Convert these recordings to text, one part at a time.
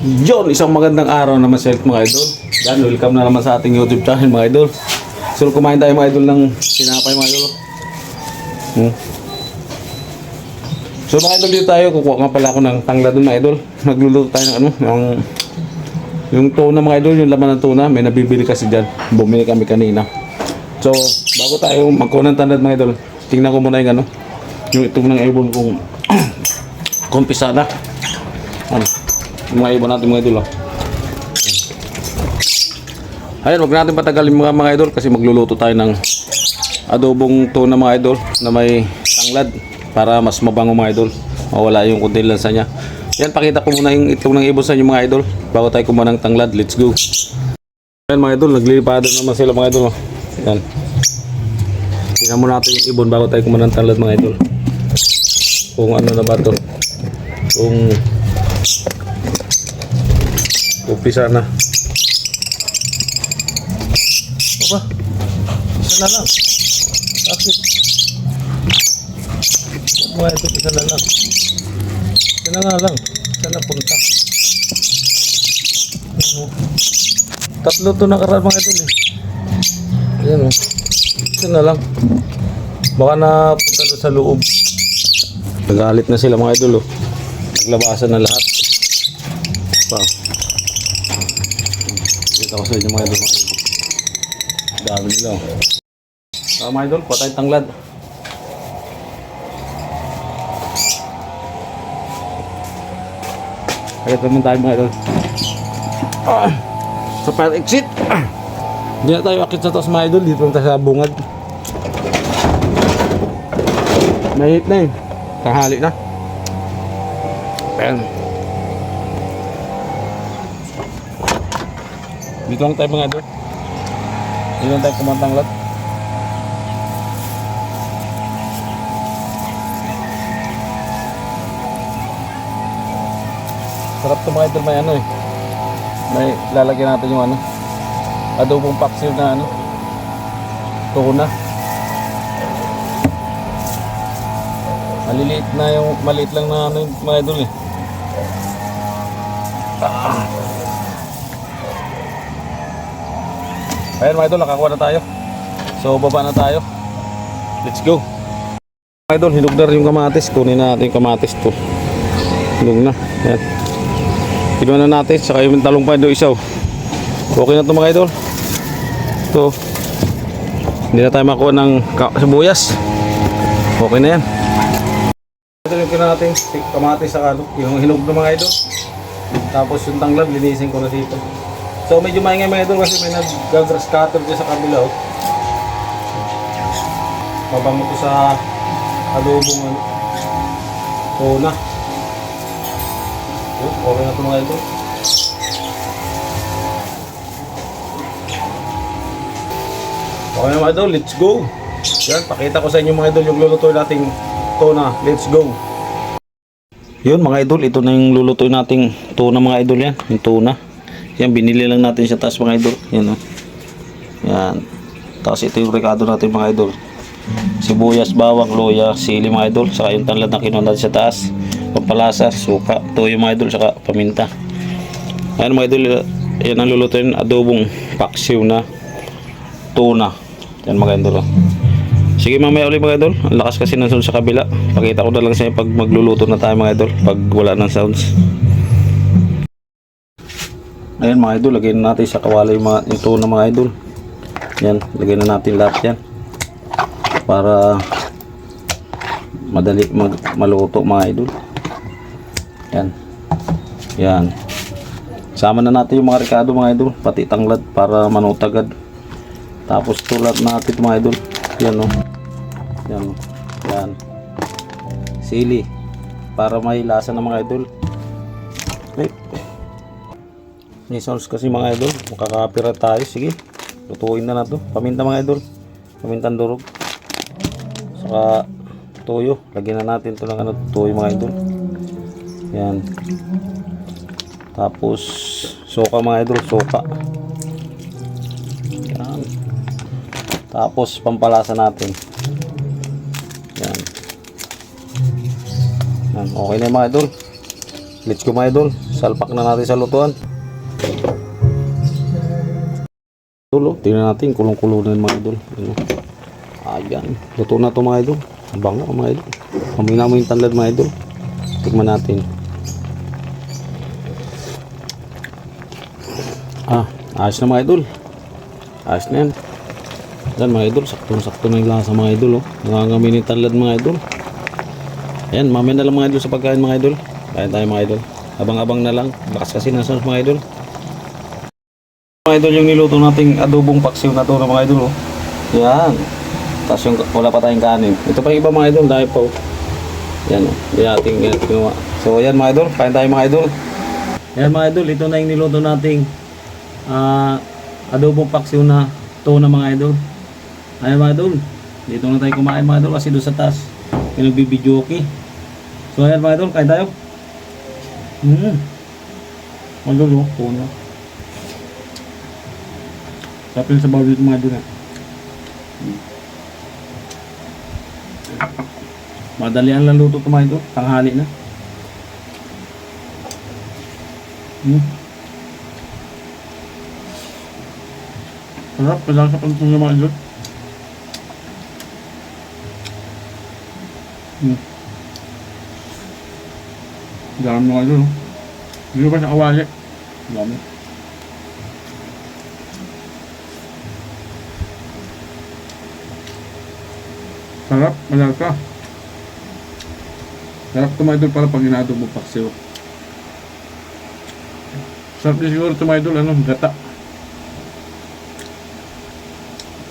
Yon, isang magandang araw naman sa mga idol. Yan, welcome na naman sa ating YouTube channel mga idol. So kumain tayo mga idol ng sinapay mga idol. So mga idol, dito tayo, kukuha nga pala ako ng tangla doon mga idol. Nagluluto tayo ng yung tuna mga idol, yung laman ng tuna. May nabibili kasi dyan, bumili kami kanina. So bago tayo magkuha ng tanlad mga idol, tingnan ko muna yung yung itong ng ibon kong kumpisa na. Yung mga ibon natin mga idol. Ayun, wag natin patagalin mga idol kasi magluluto tayo ng adobong tuna mga idol na may tanglad para mas mabango mga idol, mawala yung kunti lansa niya. Yan, pakita ko muna yung itlog ng ibon sa inyo mga idol bago tayo kumuha ng tanglad. Let's go. Yan mga idol, naglilipad naman sila mga idol. Yan, tingnan mo natin yung ibon bago tayo kumuha ng tanglad mga idol, kung ano na ba ito, kung umpisa na. Opa, isa na lang. Bakit? Mga ito, isa na lang. Isa na nga lang. Isa na punta. Tatlo to nakaraan mga ito eh. Ayan o. Isa na lang. Baka na punta doon sa loob. Nagalit na sila mga idol o. Naglabasan na lahat. Wow. Kita ko sa inyo mga idol, mga idol. Dami nila. So mga idol, kuha tayong tanglad. Kaya naman tayo mga idol. So fire exit. Hindi na tayo akit sa taas mga idol. Dito naman tayo sa bungad. Mahit na eh. Tanghali na. Ayan. Dito lang tayo mga idol. Dito lang tayo kumantanglat. Sarap ito mga idol, may eh. May lalagyan natin yung adobong paksiw na tuna. Maliliit na yung, maliit lang na yung mga idol eh. Ayan mga idol, nakakuha na tayo. So baba na tayo. Let's go. Mga idol, hinog na rin yung kamatis. Kunin natin yung kamatis to. Hinog na. Ayan. Kinuha na natin. Saka yung talong pa doon isaw. Okay na to mga idol. Ito. Hindi na tayo makuha ng sibuyas. Okay na yan. Ito yung kinuha natin kamatis sa yung hinog na mga idol. Tapos yung tanglad, linisin ko na dito. So medyo maingay mga idol kasi may nag-grass cutter dyan sa kabila. Mabango ko sa adobong tuna. Okay na ito mga idol. Okay na mga idol, let's go. Yan, pakita ko sa inyo mga idol yung lulutuin nating tuna. Let's go. Yun mga idol, ito na yung lulutuin nating tuna mga idol yan. Yung tuna. Yan, binili lang natin sa taas mga idol. Yan o. Yan. Tapos ito yung rekado natin mga idol. Sibuyas, bawang, luya, sili mga idol. Saka yung tanlad na kinuha natin sa taas. Pampalasa, suka, toyo mga idol, saka paminta. Ayan mga idol, yan ang lulutuin, adobong paksiw na tuna. Yan mga idol. Sige mamaya ulit mga idol. Ang lakas kasi ng sound sa kabila. Pakita ko na lang sa inyo pag magluluto na tayo mga idol. Pag wala ng sounds. Ayan mga idol, lagyan na natin sa kawali yung tuna mga idol. Yan, lagyan na natin lahat yan. Para madali maluto mga idol. Yan. Yan. Sama na natin yung mga rekado mga idol, pati tanglad para manutagad. Tapos tulat natin mga idol. Yan o. Yan o. Yan. Sili. Para may lasa ng mga idol. Okay. May sauce kasi mga idol. Makakapira tayo. Sige. Lutuin na to. Paminta mga idol. Pamintang durog. Saka toyo. Lagyan na natin ito ng toyo mga idol. Yan. Tapos soka mga idol. Soka. Yan. Tapos pampalasa natin. Yan. Yan. Okay na mga idol. Let's go mga idol. Salpak na natin sa lutuan. Idol, tingnan natin. Kulong-kulo na mga idol. Ayan. Luto na to mga idol. Ang bango mga idol. Pamina mo yung tanlad mga idol. Tignan natin. Ayos na mga idol. Ayos na yan. Yan mga idol. Sakto-sakto na yung lasa mga idol. Nangangamin yung tanlad mga idol. Ayan. Mamaya na lang mga idol sa pagkain mga idol. Kain tayo mga idol. Abang-abang na lang. Bakas kasi nasa mga idol. Mga idol yung niluto nating adobong paksiw na to na mga idol. Yan. Tapos yung wala pa tayong kanin. Ito pa yung iba mga idol. Dahil pa. Yan o. Yan ating ginawa. So yan mga idol. Kain tayo mga idol. Yan mga idol. Ito na yung niluto nating adobong paksiw na to na mga idol. Ayan mga idol. Dito na tayo kumain mga idol. Kasi doon sa taas. Yung nagbibidyo okay. So ayan mga idol. Kain tayo. Mga idol o. Puno. Sapin sa bawal dito mga idol na. Madalian lang luto ito mga idol. Tanghali na. Sarap. Padang sa pantong mga idol. Dalam mga idol. Dito pa sa kawali. Dami. Sarap. Malasa. Sarap ito mga idol para pag inadobo paksiw. Sarap din siguro ito mga idol. Gata.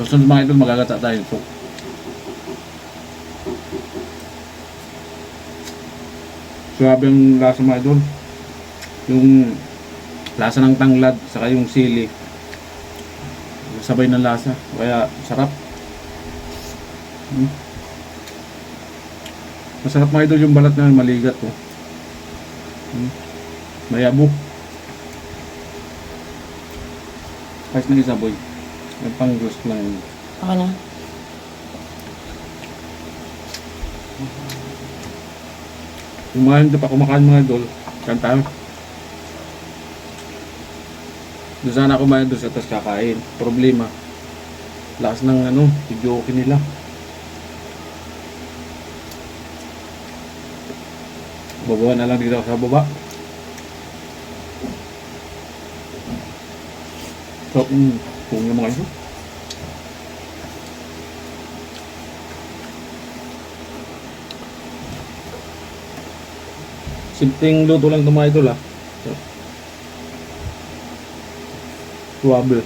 Susunod mga idol, magagata tayo ito. Suwabe ang lasa mga idol. Yung lasa ng tanglad, saka yung sili. Sabay ng lasa. Kaya sarap. Masarap mga idol yung balat na maligat. Mayabo. Kahit na isa boy. May pang-gust lang yun. Ako na. Yung mga hindi pa kumakain mga idol, kantahan. Doon sana kumain doon sa tas kakain. Problema. Lakas ng video okay nila. Babawa na lang dito sa baba. So, kung yung mga ito. Simpleng luto lang ito mga idol ha. Suwabe.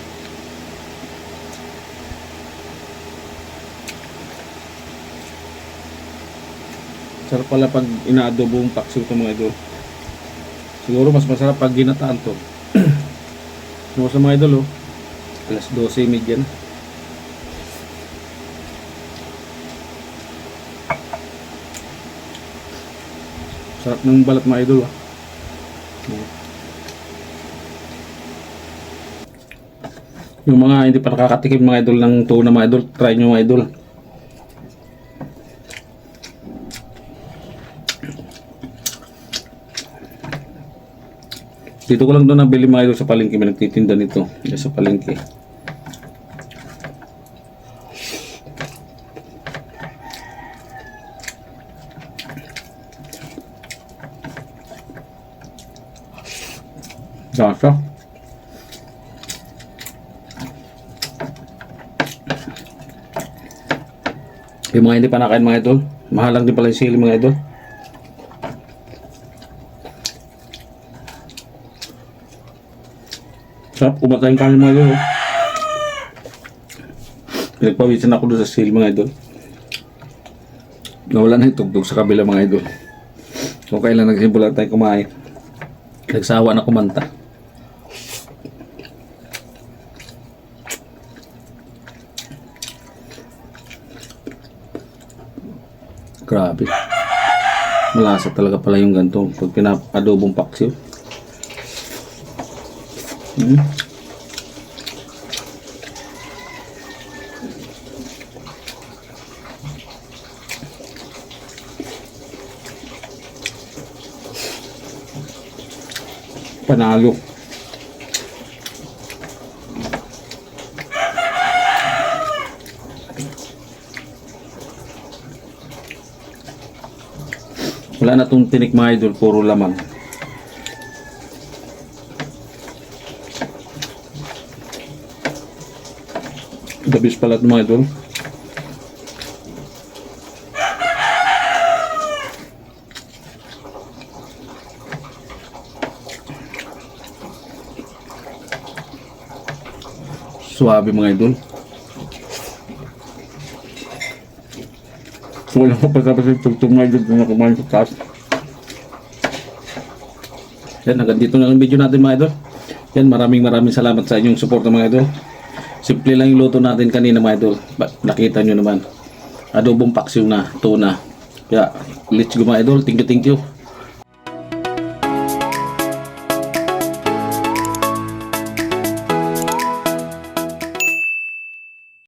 Sarap pala pag inaadobo yung paksiw ito mga idol. Siguro mas masarap pag ginataan to. So sa mga idol alas 12:30 na. Sarap ng balat mga idol Yung mga hindi pa nakakatikim mga idol ng tuna mga idol, try nyo mga idol. Dito ko lang doon nabili mga idol sa palengke. May nagtitinda nito sa palengke. Gasa. Yung mga hindi pa nakain mga idol, mahal lang din pala yung sili mga idol. Sarap, kumatayin kami mga idol. Pinagpawisan ako doon sa sili mga idol. Nawala na yung tugtog sa kabila mga idol. So kailan nagsimula tayo kumain. Nagsawa na kumanta. Grabe. Malasa talaga pala yung ganito pag pinapa-adobong paksiw. panalo. Wala na itong tinik mga idol, puro laman. The best pala ito mga idol. Suwabe mga idol. Wala ko pa tapos yung tugtog mga idol na kumain sa taas. Yan, hanggang dito na ang video natin mga idol. Yan, maraming salamat sa inyong support mga idol. Simple lang yung luto natin kanina mga idol. Nakita nyo naman. Adobong paksiw na, tuna. Kaya, let's go mga idol. Thank you.